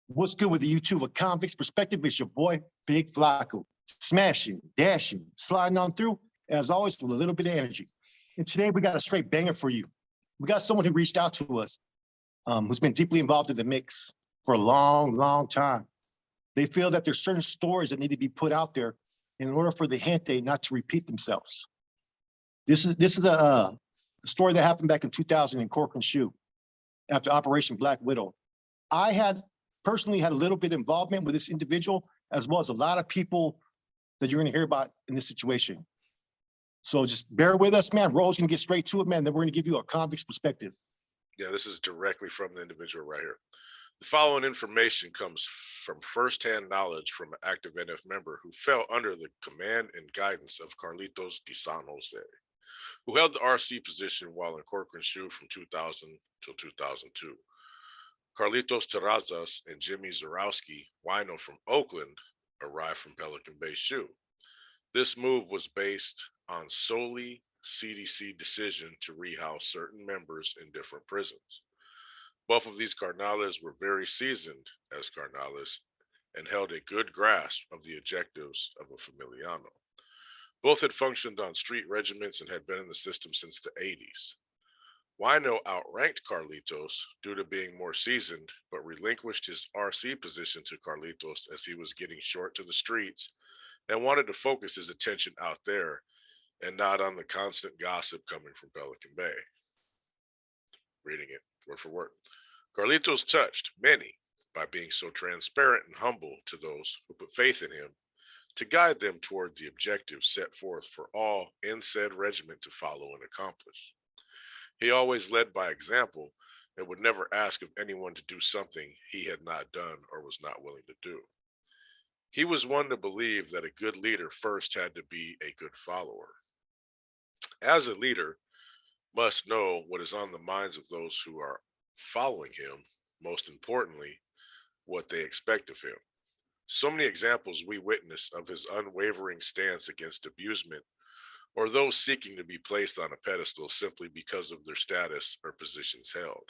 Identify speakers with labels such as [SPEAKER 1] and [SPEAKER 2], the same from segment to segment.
[SPEAKER 1] What's good with the YouTube of Convicts Perspective? It's your boy, Big Flacco, smashing, dashing, sliding on through, as always, with a little bit of energy. And today we got a straight banger for you. We got someone who reached out to us, who's been deeply involved in the mix for a long, long time. They feel that there's certain stories that need to be put out there in order for the gente not to repeat themselves. This is a story that happened back in 2000 in Corcoran shoe after Operation Black Widow. I had personally had a little bit of involvement with this individual, as well as a lot of people that you're going to hear about in this situation. So just bear with us, man. We're always going to get straight to it, man. Then we're going to give you a convict's perspective.
[SPEAKER 2] Yeah, this is directly from the individual right here. The following information comes from firsthand knowledge from an active NF member who fell under the command and guidance of Carlitos de San Jose, who held the RC position while in Corcoran shoe from 2000 till 2002. Carlitos Terrazas and Jimmy Zarowski, wino from Oakland, arrived from Pelican Bay shoe. This move was based on solely CDC decision to rehouse certain members in different prisons. Both of these carnales were very seasoned as carnales and held a good grasp of the objectives of a familiano. Both had functioned on street regiments and had been in the system since the 80s. Wino outranked Carlitos due to being more seasoned, but relinquished his RC position to Carlitos as he was getting short to the streets and wanted to focus his attention out there and not on the constant gossip coming from Pelican Bay. Reading it word for word. Carlitos touched many by being so transparent and humble to those who put faith in him to guide them toward the objectives set forth for all in said regiment to follow and accomplish. He always led by example and would never ask of anyone to do something he had not done or was not willing to do. He was one to believe that a good leader first had to be a good follower. As a leader, must know what is on the minds of those who are following him, most importantly, what they expect of him. So many examples we witness of his unwavering stance against abusement or those seeking to be placed on a pedestal simply because of their status or positions held.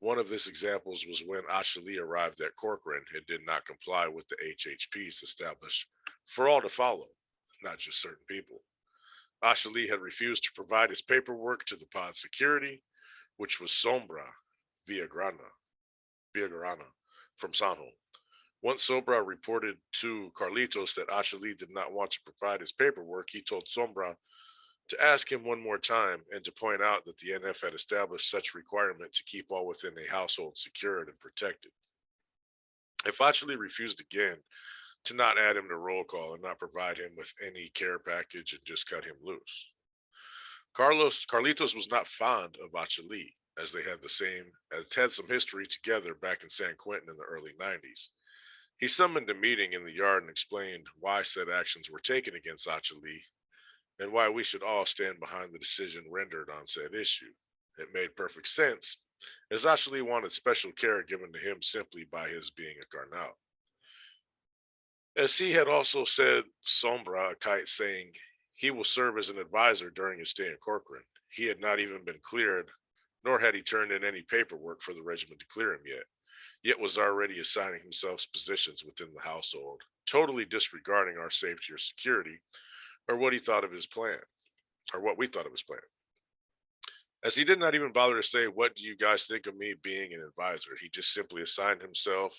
[SPEAKER 2] One of these examples was when Achille arrived at Corcoran and did not comply with the HHPs established for all to follow, not just certain people. Achille had refused to provide his paperwork to the pod security, which was Sombra Villagrana from Sanjo. Once Sombra reported to Carlitos that Achille did not want to provide his paperwork, he told Sombra to ask him one more time and to point out that the NF had established such requirement to keep all within a household secured and protected. If Achille refused again, to not add him to roll call and not provide him with any care package and just cut him loose. Carlitos was not fond of Achille, as they had some history together back in San Quentin in the early 90s. He summoned a meeting in the yard and explained why said actions were taken against Achille and why we should all stand behind the decision rendered on said issue. It made perfect sense, as Achille wanted special care given to him simply by his being a carnal. As he had also said Sombra a kite saying he will serve as an advisor during his stay in Corcoran. He had not even been cleared, nor had he turned in any paperwork for the regiment to clear him yet was already assigning himself positions within the household, totally disregarding our safety or security, or what he thought of his plan, or what we thought of his plan. As he did not even bother to say, what do you guys think of me being an advisor? He just simply assigned himself,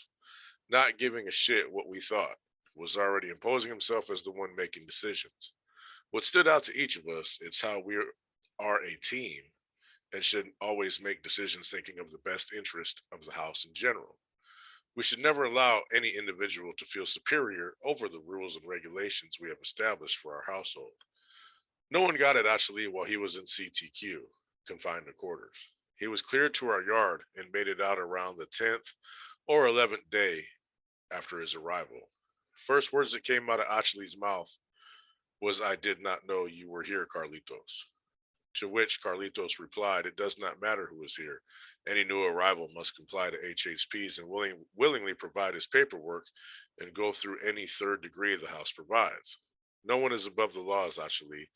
[SPEAKER 2] not giving a shit what we thought, was already imposing himself as the one making decisions. What stood out to each of us is how we are a team and should always make decisions thinking of the best interest of the house in general. We should never allow any individual to feel superior over the rules and regulations we have established for our household. No one got at Achille while he was in CTQ, confined to quarters. He was cleared to our yard and made it out around the 10th or 11th day after his arrival. First words that came out of Achille's mouth was, "I did not know you were here, Carlitos." To which Carlitos replied, "It does not matter who is here. Any new arrival must comply to HHPs and willingly provide his paperwork and go through any third degree the house provides. No one is above the laws, Achille,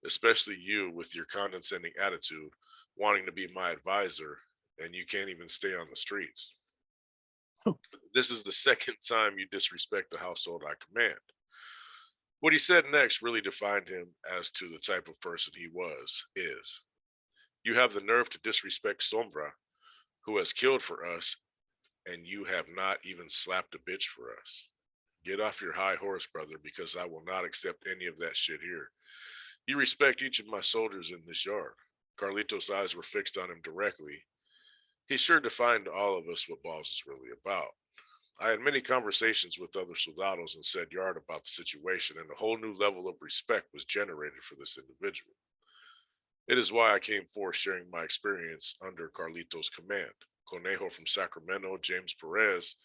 [SPEAKER 2] especially you with your condescending attitude, wanting to be my advisor, and you can't even stay on the streets." This is the second time you disrespect the household I command. What he said next really defined him as to the type of person he is. You have the nerve to disrespect Sombra, who has killed for us, and you have not even slapped a bitch for us. Get off your high horse, brother, because I will not accept any of that shit here. You respect each of my soldiers in this yard. Carlitos' eyes were fixed on him directly. He sure defined to all of us what balls is really about. I had many conversations with other soldados in said yard about the situation, and a whole new level of respect was generated for this individual. It is why I came forth sharing my experience under Carlitos' command. Conejo from Sacramento, James Perez,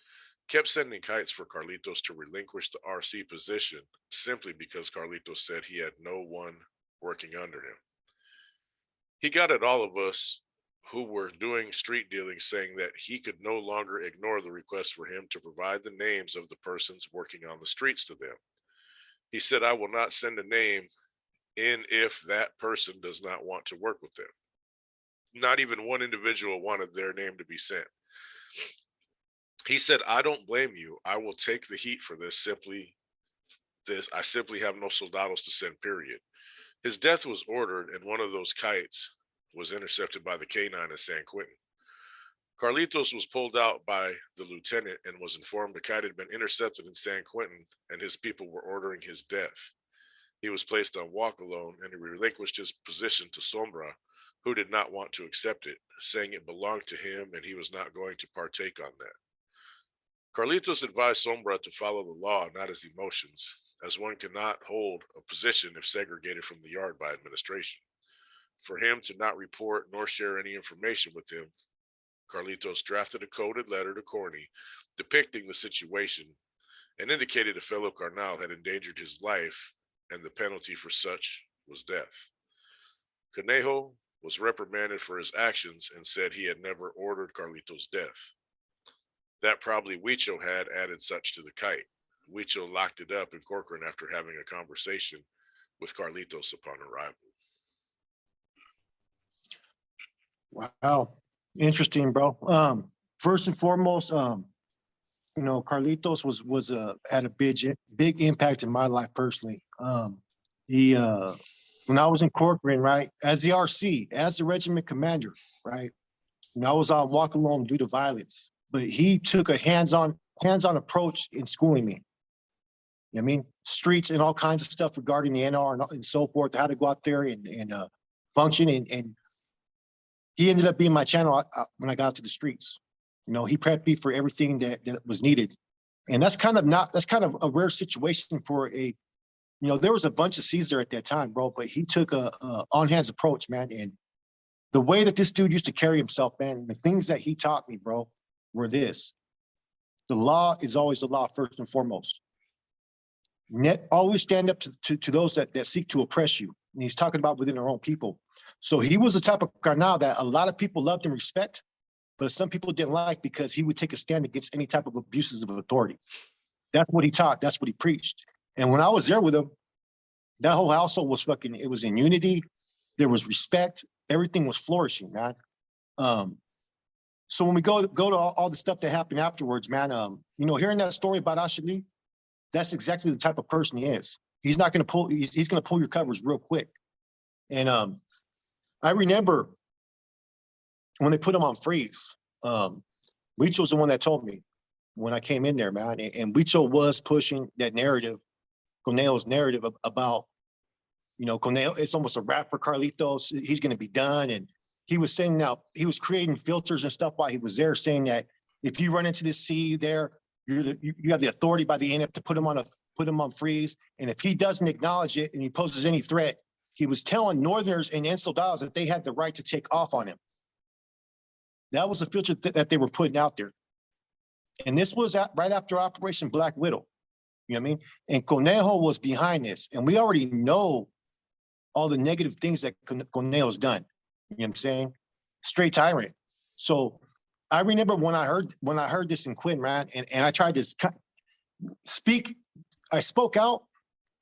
[SPEAKER 2] kept sending kites for Carlitos to relinquish the RC position simply because Carlitos said he had no one working under him. He got at all of us who were doing street dealing, saying that he could no longer ignore the request for him to provide the names of the persons working on the streets to them. He said, I will not send a name in if that person does not want to work with them. Not even one individual wanted their name to be sent. He said, I don't blame you. I will take the heat for this. I simply have no soldados to send, period. His death was ordered, and one of those kites was intercepted by the K9 in San Quentin. Carlitos was pulled out by the lieutenant and was informed the kite had been intercepted in San Quentin and his people were ordering his death. He was placed on walk alone and he relinquished his position to Sombra, who did not want to accept it, saying it belonged to him and he was not going to partake on that. Carlitos advised Sombra to follow the law, not his emotions, as one cannot hold a position if segregated from the yard by administration. For him to not report nor share any information with him, Carlitos drafted a coded letter to Corny depicting the situation and indicated a fellow Carnal had endangered his life and the penalty for such was death. Conejo was reprimanded for his actions and said he had never ordered Carlitos' death. That probably Huicho had added such to the kite. Huicho locked it up in Corcoran after having a conversation with Carlitos upon arrival.
[SPEAKER 1] Wow. Interesting, bro. First and foremost, Carlitos was had a big impact in my life personally. He when I was in Corcoran, right, as the RC, as the regiment commander, right, I was on walk alone due to violence, but he took a hands-on approach in schooling me. You know what I mean? Streets and all kinds of stuff regarding the NR and so forth, how to go out there and function. And he ended up being my channel when I got out to the streets. He prepped me for everything that was needed. And that's kind of a rare situation for there was a bunch of Caesar at that time, bro, but he took a on-hands approach, man. And the way that this dude used to carry himself, man, the things that he taught me, bro, were this. The law is always the law first and foremost. Always stand up to those that seek to oppress you. And he's talking about within our own people. So he was the type of Carnal that a lot of people loved and respect, but some people didn't like because he would take a stand against any type of abuses of authority. That's what he taught. That's what he preached. And when I was there with him, that whole household was it was in unity. There was respect. Everything was flourishing, man. So when we go to all the stuff that happened afterwards, man, hearing that story about Ashali, that's exactly the type of person he is. He's not going to pull, he's going to pull your covers real quick. And I remember when they put him on freeze, Huicho was the one that told me when I came in there, man. And Huicho was pushing that narrative, Conejo's narrative about, Conejo, it's almost a wrap for Carlitos. He's going to be done. And he was saying now, he was creating filters and stuff while he was there, saying that if you run into this sea there, you have the authority by the NF to put him on freeze. And if he doesn't acknowledge it and he poses any threat, he was telling Northerners and soldados that they had the right to take off on him. That was the filter that they were putting out there. And this was right after Operation Black Widow. You know what I mean? And Conejo was behind this. And we already know all the negative things that Conejo's done. You know what I'm saying? Straight tyrant. So I remember when I heard this in Quinn, man, and I tried to speak, I spoke out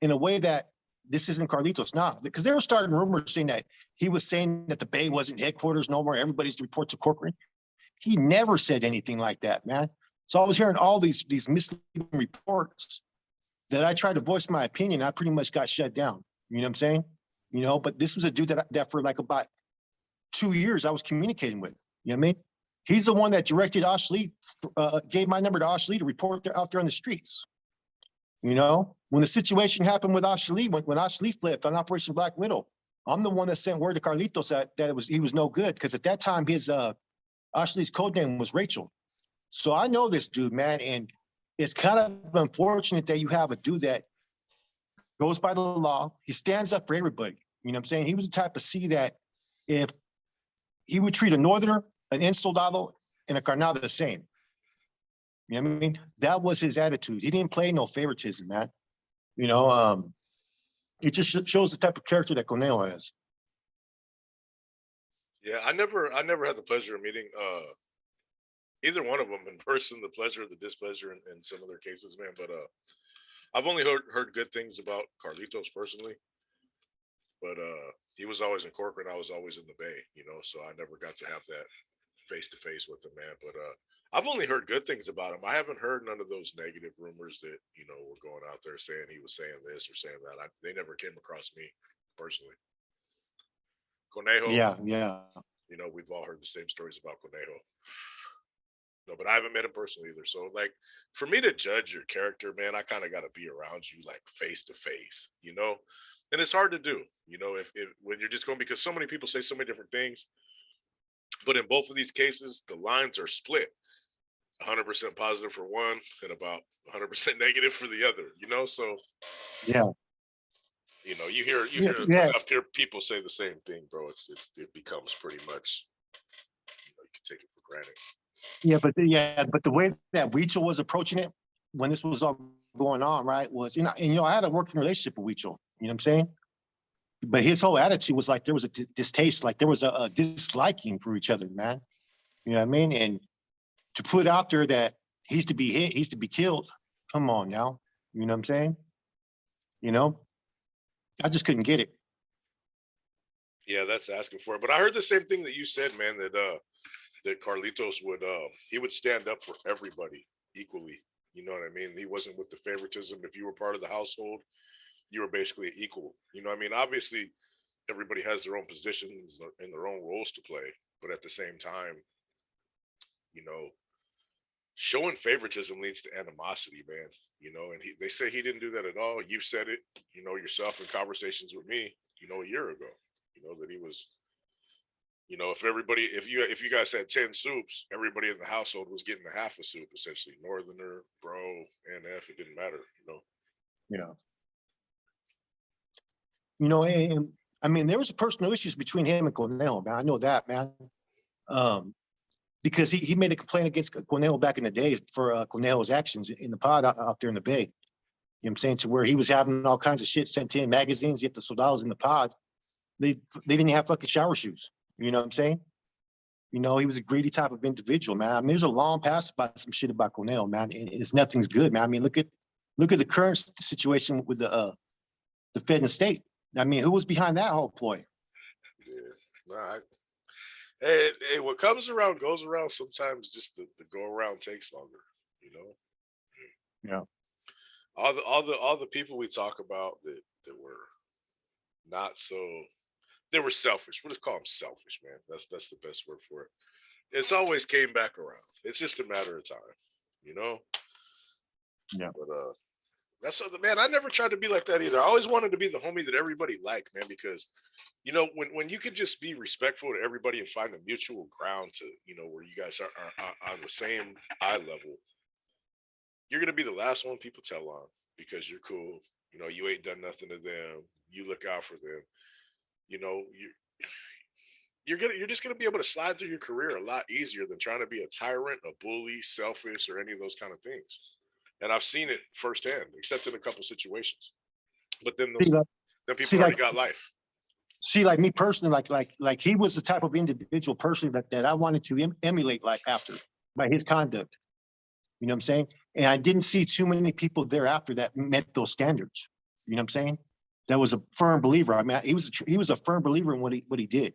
[SPEAKER 1] in a way that this isn't Carlitos now, because they were starting rumors saying that he was saying that the Bay wasn't headquarters no more, everybody's to report to Corcoran. He never said anything like that, man. So I was hearing all these misleading reports that I tried to voice my opinion. I pretty much got shut down. You know what I'm saying? You know, but this was a dude that for like about 2 years I was communicating with. You know what I mean? He's the one that directed Ashley, gave my number to Ashley to report out there on the streets. You know, when the situation happened with Ashley, when Ashley flipped on Operation Black Widow, I'm the one that sent word to Carlitos that he was no good, because at that time his Ashley's code name was Rachel. So I know this dude, man, and it's kind of unfortunate that you have a dude that goes by the law. He stands up for everybody. You know what I'm saying? He was the type of C that if he would treat a northerner, an soldado, and a carnal the same. You know what I mean? That was his attitude. He didn't play no favoritism, man. You know, it just shows the type of character that Conejo has.
[SPEAKER 2] Yeah, I never had the pleasure of meeting either one of them in person, the pleasure or the displeasure in some of their cases, man. But I've only heard good things about Carlitos personally. But he was always in Corcoran. I was always in the Bay, you know, so I never got to have that face to face with him, man. But I've only heard good things about him. I haven't heard none of those negative rumors that, you know, were going out there saying he was saying this or saying that. They never came across me personally. Conejo,
[SPEAKER 1] Yeah.
[SPEAKER 2] you know, we've all heard the same stories about Conejo. No, but I haven't met him personally either. So, like, for me to judge your character, man, I kind of got to be around you, like, face to face, you know? And it's hard to do, you know, if when you're just going, because so many people say so many different things. But in both of these cases, the lines are split 100% positive for one and about 100% negative for the other, you know? So,
[SPEAKER 1] Yeah.
[SPEAKER 2] you know, you hear
[SPEAKER 1] Yeah.
[SPEAKER 2] enough people say the same thing, bro. It becomes pretty much, you know, you can take it for granted.
[SPEAKER 1] But the way that Weechel was approaching it when this was all going on, right, was, you know, and, you know, I had a working relationship with Weechel, you know what I'm saying? But his whole attitude was like there was a distaste, like there was a disliking for each other, man. You know what I mean? And to put out there that he's to be hit, he's to be killed. Come on now. You know what I'm saying? You know, I just couldn't get it.
[SPEAKER 2] Yeah, that's asking for it. But I heard the same thing that you said, man, that Carlitos would he would stand up for everybody equally. You know what I mean? He wasn't with the favoritism. If you were part of the household, you were basically equal. You know what I mean? Obviously, everybody has their own positions and their own roles to play, but at the same time, you know, showing favoritism leads to animosity, man. You know, and they say he didn't do that at all. You've said it, you know, yourself in conversations with me, you know, a year ago. You know that he was, you know, if you guys had 10 soups, everybody in the household was getting a half a soup essentially. Northerner, bro, NF, it didn't matter, you know.
[SPEAKER 1] Yeah. You know, and I mean, there was personal issues between him and Conejo, man. I know that, man. Because he made a complaint against Conejo back in the days for Conejo's actions in the pod out there in the Bay. You know what I'm saying? To where he was having all kinds of shit sent in, magazines, yet the soldados in the pod, they didn't have fucking shower shoes. You know what I'm saying? You know, he was a greedy type of individual, man. I mean, there's a long past about some shit about Conejo, man. And it's nothing's good, man. I mean, look at the current situation with the Fed and state. I mean, who was behind that whole ploy?
[SPEAKER 2] Yeah. Nah, hey, what comes around goes around. Sometimes just the go around takes longer, you know.
[SPEAKER 1] Yeah.
[SPEAKER 2] All the people we talk about that were not so, they were selfish. We'll just call them selfish, man. That's the best word for it. It's always came back around. It's just a matter of time, you know.
[SPEAKER 1] Yeah.
[SPEAKER 2] But that's man. I never tried to be like that either. I always wanted to be the homie that everybody liked, man, because you know when you could just be respectful to everybody and find a mutual ground to, you know, where you guys are on the same eye level, you're gonna be the last one people tell on because you're cool. You know, you ain't done nothing to them. You look out for them. You know, you're just gonna be able to slide through your career a lot easier than trying to be a tyrant, a bully, selfish, or any of those kind of things. And I've seen it firsthand, except in a couple situations. But then then people already got life.
[SPEAKER 1] See, like me personally, like he was the type of individual personally that I wanted to emulate, like after by his conduct. You know what I'm saying? And I didn't see too many people thereafter that met those standards. You know what I'm saying? That was a firm believer. I mean, he was a firm believer in what he did.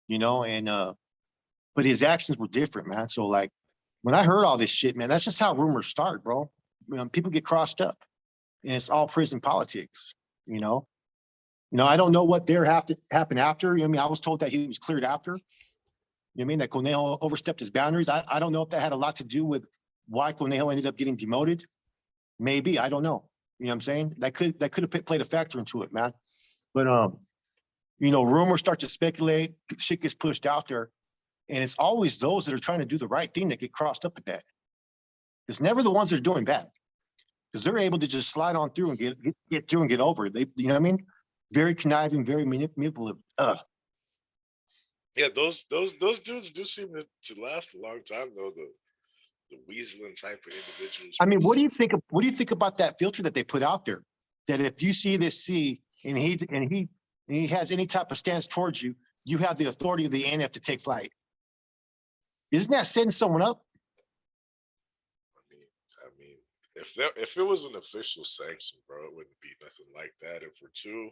[SPEAKER 1] You know, and but his actions were different, man. So like, when I heard all this shit, man, that's just how rumors start, bro. People get crossed up, and it's all prison politics. You know. I don't know what there have to happen after. I mean, I was told that he was cleared after. I mean, that Conejo overstepped his boundaries. I don't know if that had a lot to do with why Conejo ended up getting demoted. Maybe, I don't know. You know what I'm saying? That could have played a factor into it, man. But rumors start to speculate, shit gets pushed out there, and it's always those that are trying to do the right thing that get crossed up with that. It's never the ones that are doing bad, because they're able to just slide on through and get through and get over it. They, you know what I mean? Very conniving, very manipulative.
[SPEAKER 2] Yeah, those dudes do seem to last a long time though. The weaseling type of individuals.
[SPEAKER 1] I mean, what do you think about that filter that they put out there? That if you see this C and he has any type of stance towards you, you have the authority of the NF to take flight. Isn't that setting someone up?
[SPEAKER 2] I mean, if it was an official sanction, bro, it wouldn't be nothing like that. If we're two,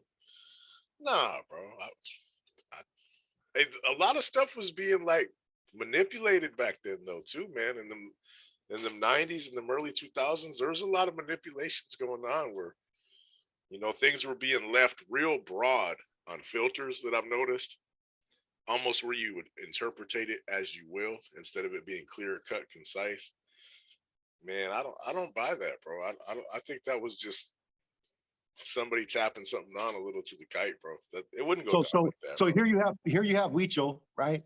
[SPEAKER 2] nah, bro. A lot of stuff was being like manipulated back then, though, too, man. In the 90s and the early 2000s, there was a lot of manipulations going on where, things were being left real broad on filters that I've noticed, almost where you would interpretate it as you will instead of it being clear cut, concise. Man, I don't buy that, bro. I think that was just somebody tapping something on a little to the kite, bro. That it wouldn't go down like that.
[SPEAKER 1] So here you have Huicho, right?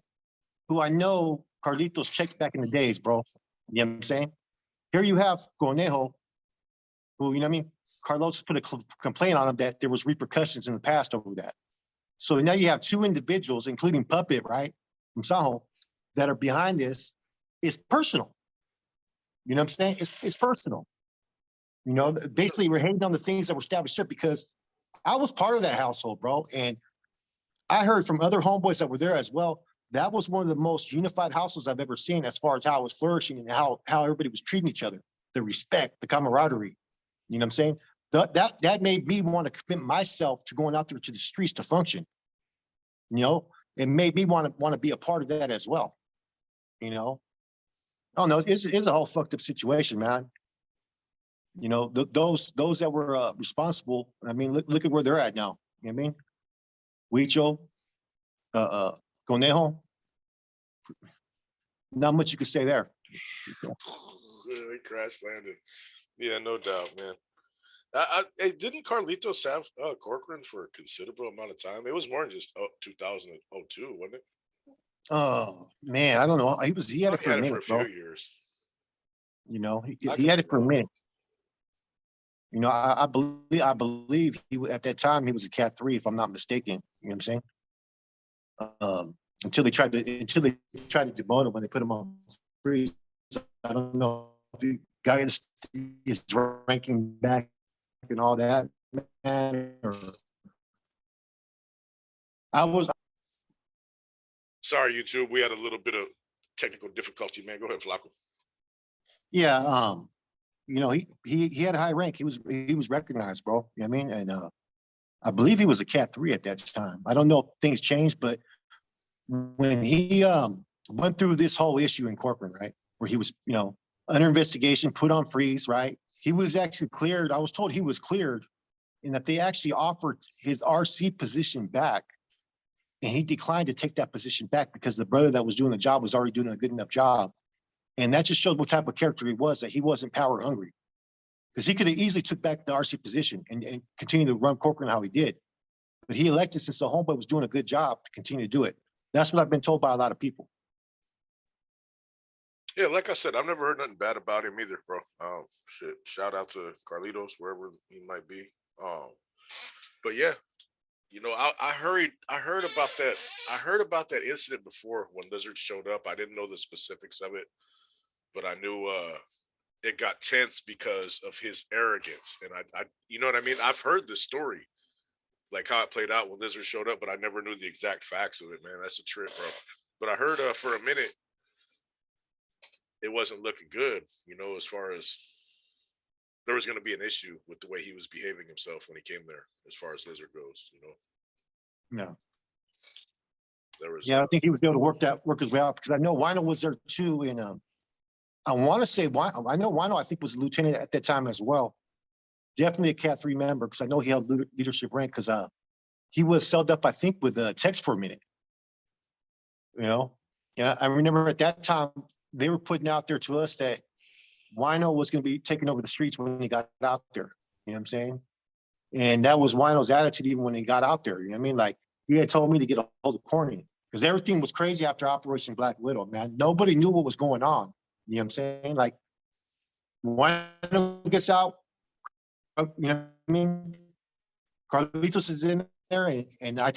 [SPEAKER 1] Who I know Carlitos checked back in the days, bro. You know what I'm saying? Here you have Conejo, who, you know what I mean? Carlos put a complaint on him that there was repercussions in the past over that. So now you have two individuals, including Puppet, right, from Saho, that are behind this. It's personal. You know what I'm saying? It's personal. Basically we're hating on the things that were established because I was part of that household, bro. And I heard from other homeboys that were there as well. That was one of the most unified households I've ever seen as far as how it was flourishing and how everybody was treating each other, the respect, the camaraderie. You know what I'm saying? That made me want to commit myself to going out there to the streets to function. It made me want to be a part of that as well. I don't know. It's a whole fucked up situation, man. Those that were responsible. I mean, look at where they're at now. You know what I mean? Huicho, Conejo. Not much you could say there.
[SPEAKER 2] They crash landed. Yeah, no doubt, man. Didn't Carlitos have Corcoran for a considerable amount of time? It was more than just 2002, wasn't it?
[SPEAKER 1] Oh man, I don't know. He had it for a minute,
[SPEAKER 2] for a few
[SPEAKER 1] bro.
[SPEAKER 2] years.
[SPEAKER 1] He had it for a minute. I believe he at that time he was a Cat 3, if I'm not mistaken. You know what I'm saying? Until they tried to demote him when they put him on freeze. I don't know if he got his ranking back and all that, man.
[SPEAKER 2] Sorry, YouTube. We had a little bit of technical difficulty, man. Go ahead, Flacco.
[SPEAKER 1] Yeah, he had a high rank. He was recognized, bro. You know what I mean? And I believe he was a Cat 3 at that time. I don't know if things changed, but when he went through this whole issue in Corcoran, right, where he was, under investigation, put on freeze, right? He was actually cleared. I was told he was cleared, and that they actually offered his RC position back, and he declined to take that position back because the brother that was doing the job was already doing a good enough job. And that just showed what type of character he was, that he wasn't power hungry. Because he could have easily took back the RC position and continued to run Corcoran how he did. But he elected, since the homeboy was doing a good job, to continue to do it. That's what I've been told by a lot of people.
[SPEAKER 2] Yeah, like I said, I've never heard nothing bad about him either, bro. Shit. Shout out to Carlitos, wherever he might be. But yeah, I heard about that. I heard about that incident before when Lizard showed up. I didn't know the specifics of it, but I knew it got tense because of his arrogance. And I you know what I mean? I've heard this story, like how it played out when Lizard showed up, but I never knew the exact facts of it, man. That's a trip, bro. But I heard for a minute, it wasn't looking good, as far as there was going to be an issue with the way he was behaving himself when he came there, as far as Lizard goes,
[SPEAKER 1] Yeah.
[SPEAKER 2] There was,
[SPEAKER 1] I think he was able to work his way out, because I know Wino was there too, and I want to say why I know Wino, I think was a lieutenant at that time as well. Definitely a Cat 3 member because I know he held leadership rank because he was celled up, I think, with Tex for a minute. You know, yeah, I remember at that time they were putting out there to us that Wino was going to be taking over the streets when he got out there. You know what I'm saying? And that was Wino's attitude even when he got out there. You know what I mean? Like he had told me to get a hold of Corny because everything was crazy after Operation Black Widow, man. Nobody knew what was going on. You know what I'm saying? Like Wino gets out, you know what I mean? Carlitos is in there, and I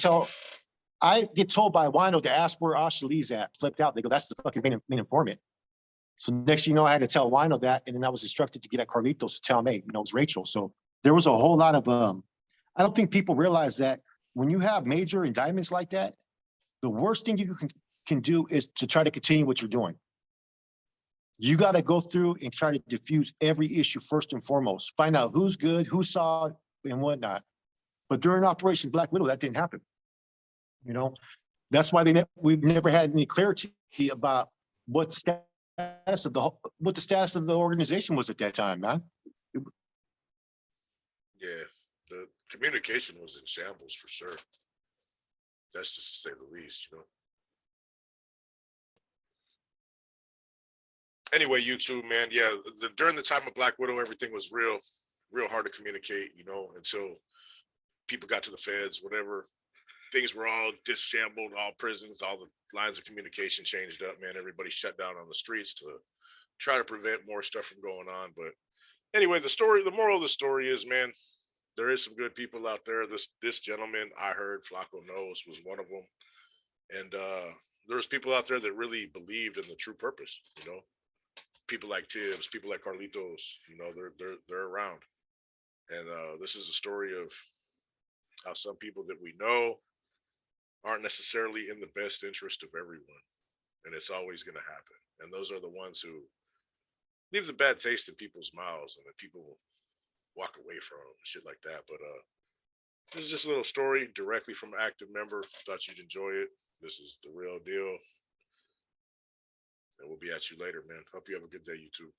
[SPEAKER 1] get told by Wino to ask where Ashley's at. Flipped out. They go, that's the fucking main informant. So next, I had to tell Wino that, and then I was instructed to get at Carlitos to tell him, hey, it's Rachel. So there was a whole lot of I don't think people realize that when you have major indictments like that, the worst thing you can do is to try to continue what you're doing. You got to go through and try to diffuse every issue first and foremost. Find out who's good, who saw it, and whatnot. But during Operation Black Widow, that didn't happen. That's why we've never had any clarity about what the status of the organization was at that time, man.
[SPEAKER 2] Yeah, the communication was in shambles for sure. That's just to say the least, Anyway, YouTube, man, yeah, during the time of Black Widow, everything was real hard to communicate, until people got to the feds, whatever. Things were all disassembled, all prisons, all the lines of communication changed up, man. Everybody shut down on the streets to try to prevent more stuff from going on. But anyway, the moral of the story is, man, there is some good people out there. This gentleman I heard, Flacco knows, was one of them. And there's people out there that really believed in the true purpose, people like Tibbs, people like Carlitos, they're around. And this is a story of how some people that we know aren't necessarily in the best interest of everyone. And it's always going to happen. And those are the ones who leave the bad taste in people's mouths and that people walk away from and shit like that. But this is just a little story directly from an active member. Thought you'd enjoy it. This is the real deal. And we'll be at you later, man. Hope you have a good day, YouTube.